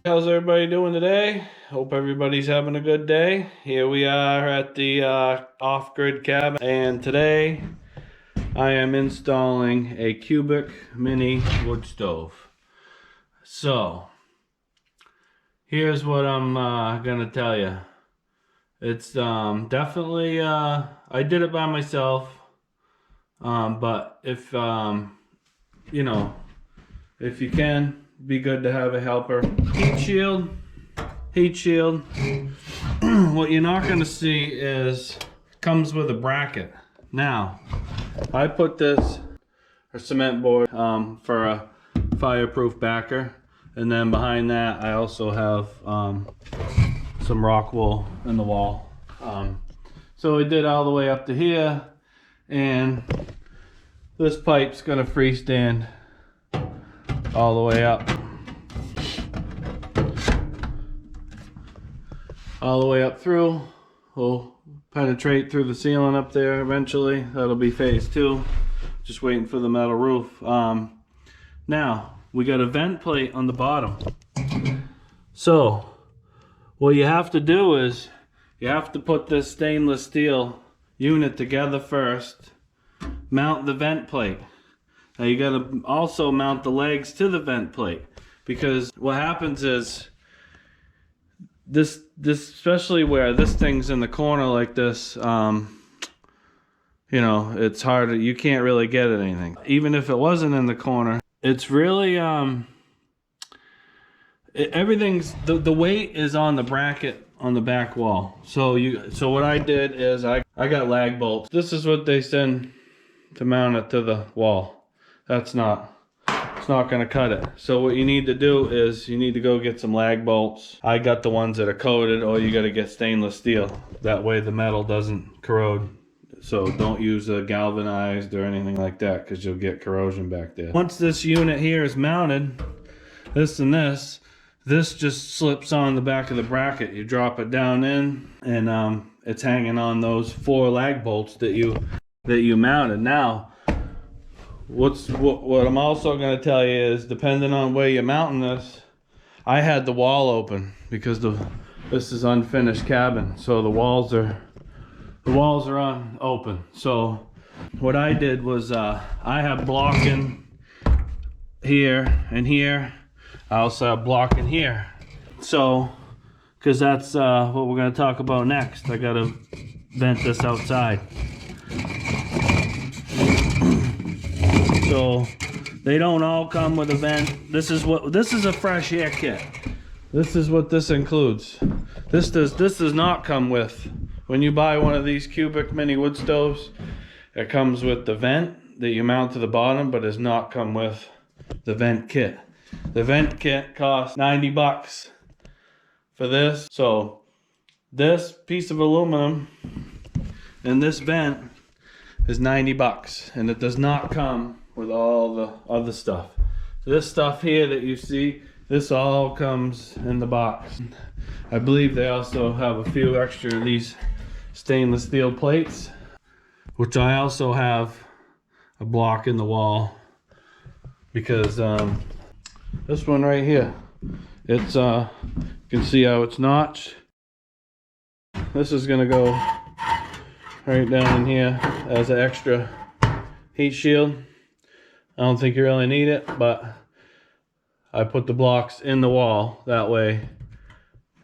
How's everybody doing today? Hope everybody's having a good day. Here we are at the off-grid cabin, and today I am installing a cubic mini wood stove. So here's what I'm gonna tell you. It's definitely I did it by myself, but if you know, if you can, be good to have a helper. Heat shield. What you're not going to see is comes with a bracket. Now, I put this a cement board for a fireproof backer, and then behind that I also have some rock wool in the wall. So I did all the way up to here, and this pipe's going to freestand all the way up. All the way up through. We'll penetrate through the ceiling up there eventually. That'll be phase 2. Just waiting for the metal roof. Now, we got a vent plate on the bottom. So, what you have to do is, you have to put this stainless steel unit together first. Mount the vent plate. Now you gotta also mount the legs to the vent plate, because what happens is this especially where this thing's in the corner like this, you know, it's hard, you can't really get at anything. Even if it wasn't in the corner, it's really everything's the weight is on the bracket on the back wall. So what I did is I got lag bolts. This is what they send to mount it to the wall. It's not going to cut it. So what you need to do is you need to go get some lag bolts. I got the ones that are coated, or you got to get stainless steel. That way the metal doesn't corrode. So don't use a galvanized or anything like that, because you'll get corrosion back there. Once this unit here is mounted, this and this just slips on the back of the bracket. You drop it down in, and it's hanging on those 4 lag bolts that you mounted. Now, what I'm also going to tell you is, depending on where you're mounting this, I had the wall open because this is unfinished cabin, so the walls are open. So what I did was I have blocking here and here. I also have blocking here. So, because that's what we're going to talk about next. I got to vent this outside. So they don't all come with a vent. This is a fresh air kit. This is what this includes. This does not come with, when you buy one of these cubic mini wood stoves, it comes with the vent that you mount to the bottom, but does not come with the vent kit. The vent kit costs 90 bucks for this. So this piece of aluminum and this vent is 90 bucks, and it does not come with all the other stuff. This stuff here that you see, this all comes in the box. I believe they also have a few extra of these stainless steel plates, which I also have a block in the wall, because this one right here, it's you can see how it's notched. This is gonna go right down in here as an extra heat shield. I don't think you really need it, but I put the blocks in the wall. That way,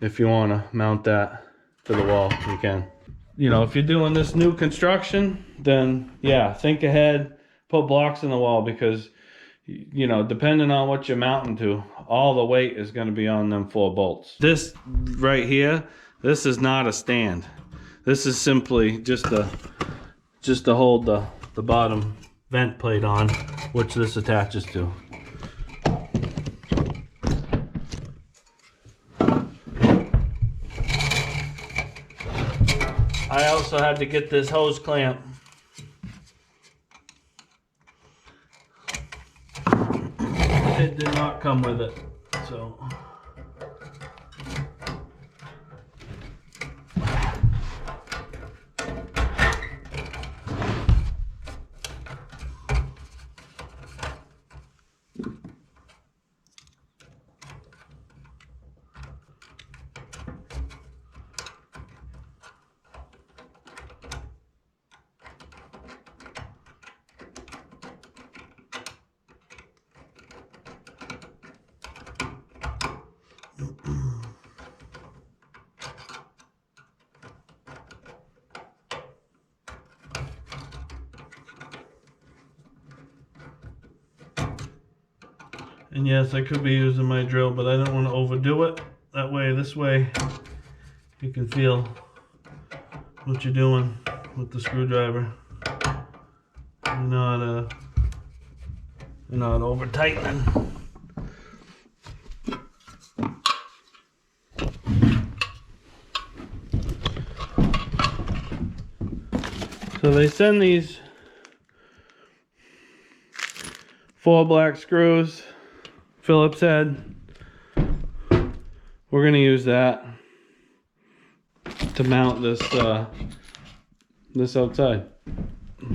if you want to mount that to the wall, you can. You know, if you're doing this new construction, then yeah, think ahead, put blocks in the wall, because, you know, depending on what you're mounting to, all the weight is going to be on them 4 bolts. This right here, this is not a stand. This is simply just to hold the bottom vent plate on, which this attaches to. I also had to get this hose clamp. It did not come with it, so. And yes, I could be using my drill, but I don't want to overdo it. This way, you can feel what you're doing with the screwdriver. You're not over tightening. So they send these 4 black screws, Phillips head. We're gonna use that to mount this this outside.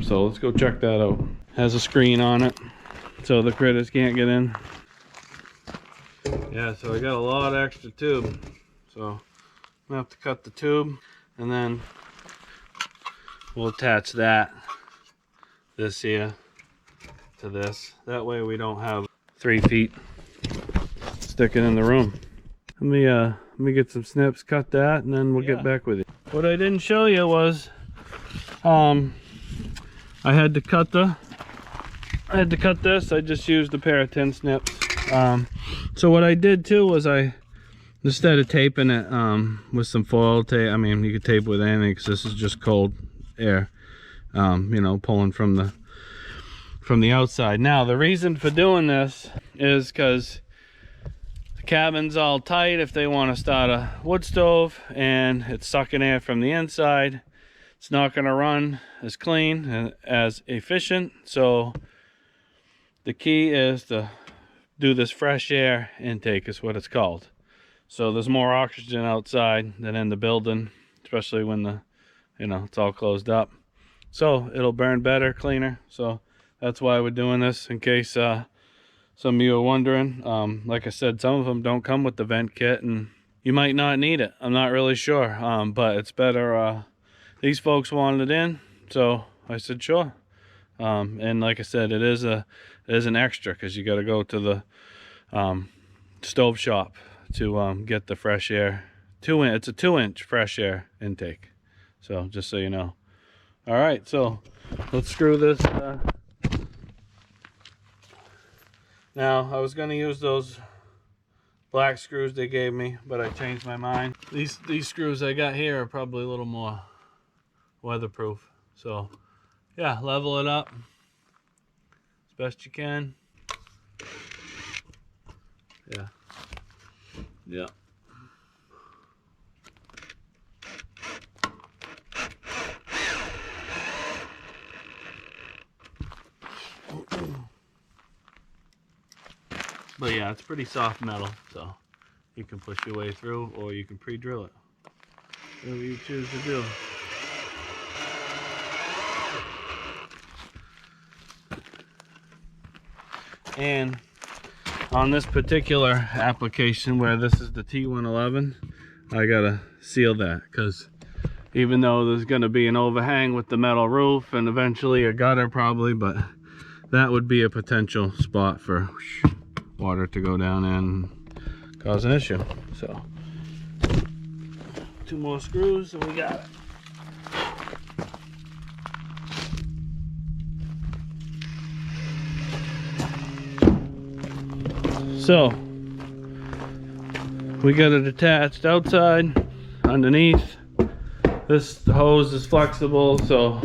So let's go check that out. Has a screen on it, so the critters can't get in. Yeah, so I got a lot of extra tube, so I'm gonna have to cut the tube, and then we'll attach this here to this. That way we don't have 3 feet sticking in the room. Let me get some snips, cut that, and then we'll get back with you. What I didn't show you was I had to cut this. I just used a pair of 10 snips. So what I did too was instead of taping it with some foil tape, I mean you could tape with anything because this is just cold air, you know, pulling from the outside. Now the reason for doing this is because the cabin's all tight. If they want to start a wood stove and it's sucking air from the inside, it's not going to run as clean and as efficient. So the key is to do this fresh air intake, is what it's called. So there's more oxygen outside than in the building, especially when it's all closed up. So it'll burn better, cleaner. So that's why we're doing this, in case some of you are wondering. Like I said, some of them don't come with the vent kit, and you might not need it. I'm not really sure, but it's better. These folks wanted it in, so I said sure. And like I said, it is an extra because you got to go to the stove shop to get the fresh air. It's a 2-inch fresh air intake. So just so you know. All right, so let's screw this. Now I was going to use those black screws they gave me, but I changed my mind. These screws I got here are probably a little more weatherproof. So yeah, level it up as best you can. Yeah. But yeah, it's pretty soft metal, so you can push your way through, or you can pre-drill it. Whatever you choose to do. And on this particular application, where this is the T111, I gotta seal that, because even though there's gonna be an overhang with the metal roof and eventually a gutter probably, but that would be a potential spot for water to go down and cause an issue. So 2 more screws and we got it. So we got it attached outside, underneath. This hose is flexible, so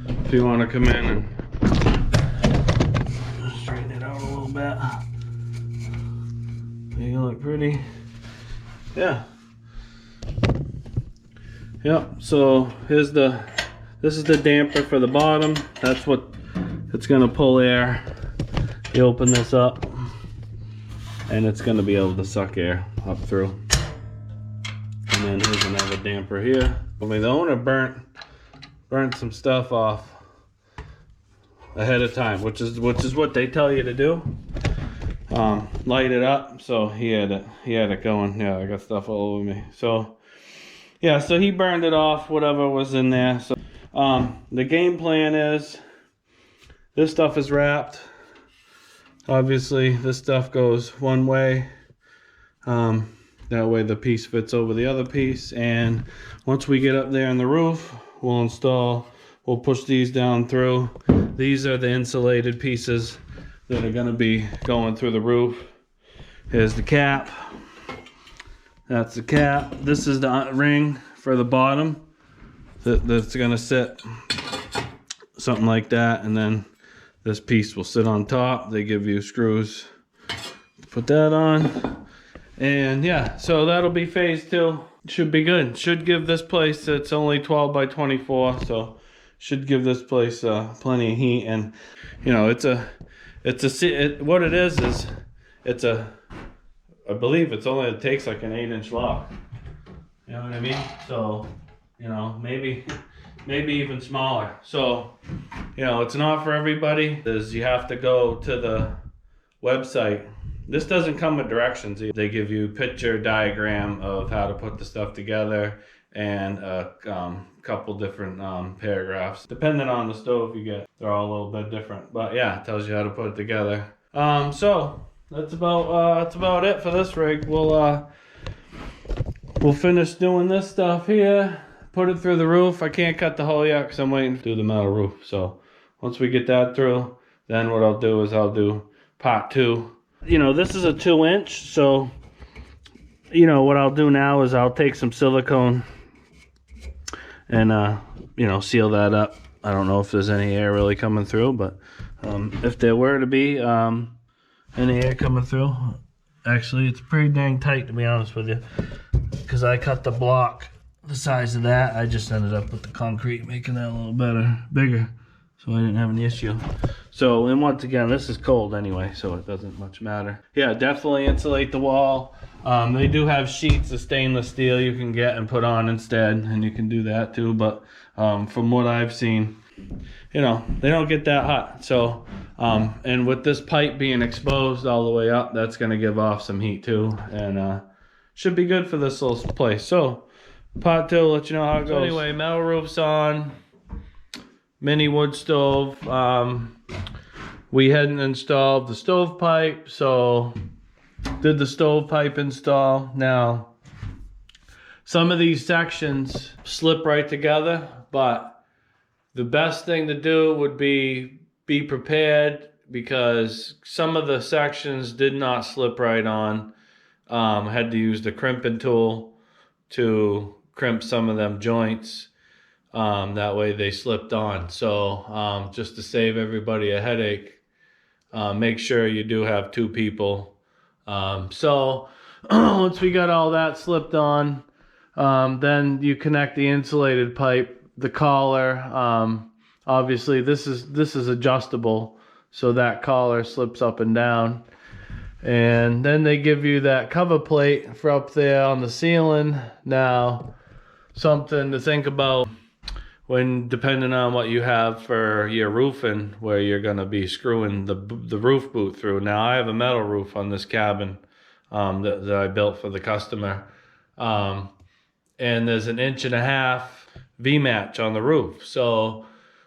if you want to come in and straighten it out a little bit, make it look pretty. Yeah. Yep. So this is the damper for the bottom. That's what it's gonna pull air. You open this up, and it's going to be able to suck air up through. And then here's another damper here. I mean, the owner burnt some stuff off ahead of time, which is what they tell you to do. Light it up. So he had it going. Yeah, I got stuff all over me. So yeah, so he burned it off, whatever was in there. So the game plan is this stuff is wrapped. Obviously this stuff goes one way, that way the piece fits over the other piece, and once we get up there on the roof, we'll push these down through. These are the insulated pieces that are gonna be going through the roof. Here's the cap. That's the cap. This is the ring for the bottom that's gonna sit something like that, and then this piece will sit on top. They give you screws to put that on, and yeah, so that'll be phase 2. Should be good. Should give this place, it's only 12 by 24, so should give this place plenty of heat. And you know, what it is it's a, I believe it takes like an 8-inch lock. You know what I mean? So, you know, maybe even smaller. So, you know, it's not for everybody. You have to go to the website. This doesn't come with directions. They give you a picture diagram of how to put the stuff together, and a couple different paragraphs. Depending on the stove you get, they're all a little bit different. But yeah, it tells you how to put it together. So that's about it for this rig. We'll finish doing this stuff here, put it through the roof. I can't cut the hole yet because I'm waiting to do the metal roof. So once we get that through, then what I'll do is I'll do part 2. You know, this is a 2-inch, so you know what I'll do now is I'll take some silicone and you know, seal that up. I don't know if there's any air really coming through, but if there were to be any air coming through, actually it's pretty dang tight, to be honest with you, because I cut the block the size of that. I just ended up with the concrete making that a little bigger, so I didn't have any issue. So, and once again, this is cold anyway, so it doesn't much matter. Yeah, definitely insulate the wall. They do have sheets of stainless steel you can get and put on instead, and you can do that too. But from what I've seen, you know, they don't get that hot. So, and with this pipe being exposed all the way up, that's going to give off some heat too, and should be good for this little place. So, part 2, let you know how it goes. So anyway, metal roof's on. Mini wood stove. We hadn't installed the stovepipe, so did the stovepipe install. Now, some of these sections slip right together, but the best thing to do would be prepared, because some of the sections did not slip right on. Had to use the crimping tool to crimp some of them joints. That way they slipped on. So just to save everybody a headache, make sure you do have 2 people. So once we got all that slipped on, then you connect the insulated pipe, the collar. Obviously this is adjustable, so that collar slips up and down. And then they give you that cover plate for up there on the ceiling. Now, something to think about, when depending on what you have for your roofing, where you're going to be screwing the roof boot through. Now, I have a metal roof on this cabin that I built for the customer, and there's an 1.5 inch V-match on the roof. So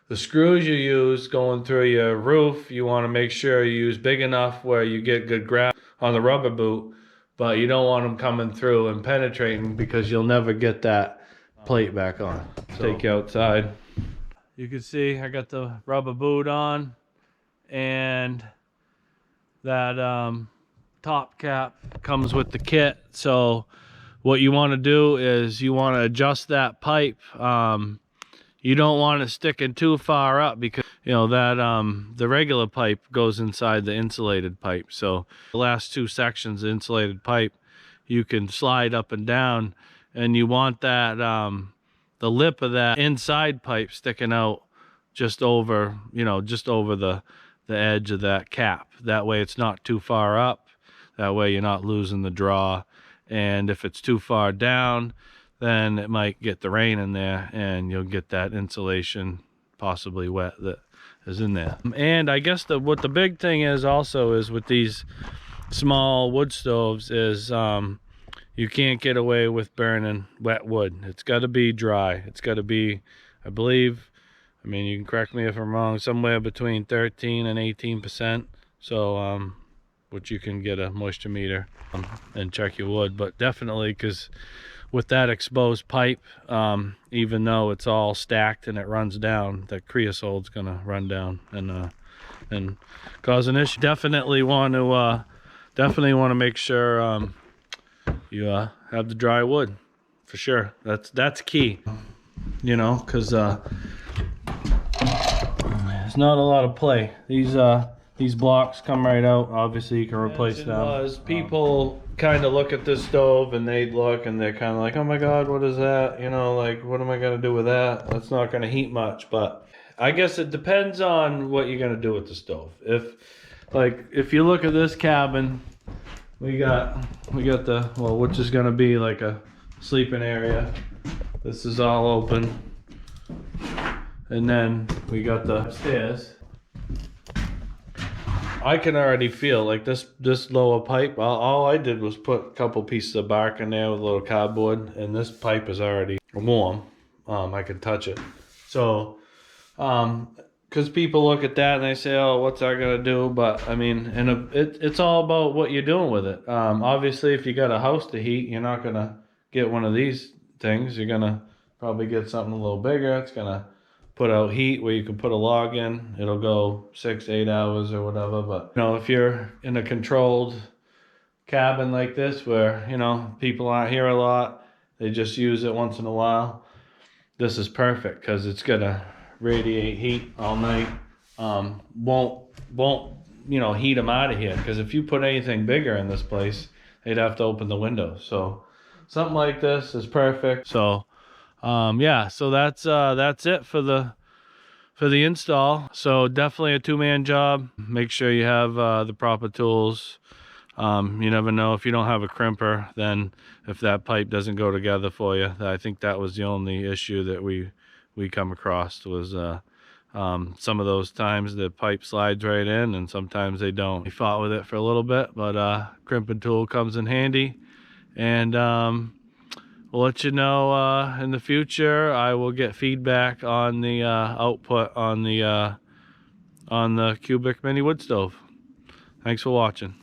the screws you use going through your roof, you want to make sure you use big enough where you get good grip on the rubber boot, but you don't want them coming through and penetrating, because you'll never get that plate back on. So, take you outside. You can see I got the rubber boot on, and that top cap comes with the kit. So what you want to do is you want to adjust that pipe. You don't want it sticking too far up, because you know that the regular pipe goes inside the insulated pipe. So the last 2 sections of insulated pipe you can slide up and down, and you want that the lip of that inside pipe sticking out just over, you know, just over the edge of that cap. That way it's not too far up. That way you're not losing the draw. And if it's too far down, then it might get the rain in there, and you'll get that insulation possibly wet that is in there. And I guess what the big thing is also is with these small wood stoves is you can't get away with burning wet wood. It's got to be dry. It's got to be, I believe, I mean, you can correct me if I'm wrong, somewhere between 13 and 18%. So, which you can get a moisture meter and check your wood. But definitely, because with that exposed pipe, even though it's all stacked and it runs down, the creosote's gonna run down and cause an issue. Definitely want to make sure you have the dry wood for sure. That's key, you know, because there's not a lot of play. These blocks come right out. Obviously you can replace them. People kind of look at this stove and they look and they're kind of like, oh my god, what is that, you know, like what am I gonna do with that? That's not gonna heat much. But I guess it depends on what you're gonna do with the stove. If you look at this cabin, we got the, well, which is gonna be like a sleeping area. This is all open, and then we got the upstairs. I can already feel like this lower pipe. All I did was put a couple pieces of bark in there with a little cardboard, and this pipe is already warm. I can touch it. So, because people look at that and they say, "Oh, what's that gonna do?" But I mean, and it's all about what you're doing with it. Obviously, if you got a house to heat, you're not gonna get one of these things. You're gonna probably get something a little bigger. It's gonna put out heat where you can put a log in. It'll go 6-8 hours or whatever. But you know, if you're in a controlled cabin like this where, you know, people aren't here a lot, they just use it once in a while, this is perfect because it's gonna radiate heat all night. Won't you know, heat them out of here, because if you put anything bigger in this place, they'd have to open the windows. So something like this is perfect. So yeah, so that's it for the install. So definitely a two-man job. Make sure you have the proper tools. You never know, if you don't have a crimper, then if that pipe doesn't go together for you. I think that was the only issue that we come across, was some of those times the pipe slides right in and sometimes they don't. We fought with it for a little bit, but crimping tool comes in handy. And we'll let you know in the future. I will get feedback on the output on the cubic mini wood stove. Thanks for watching.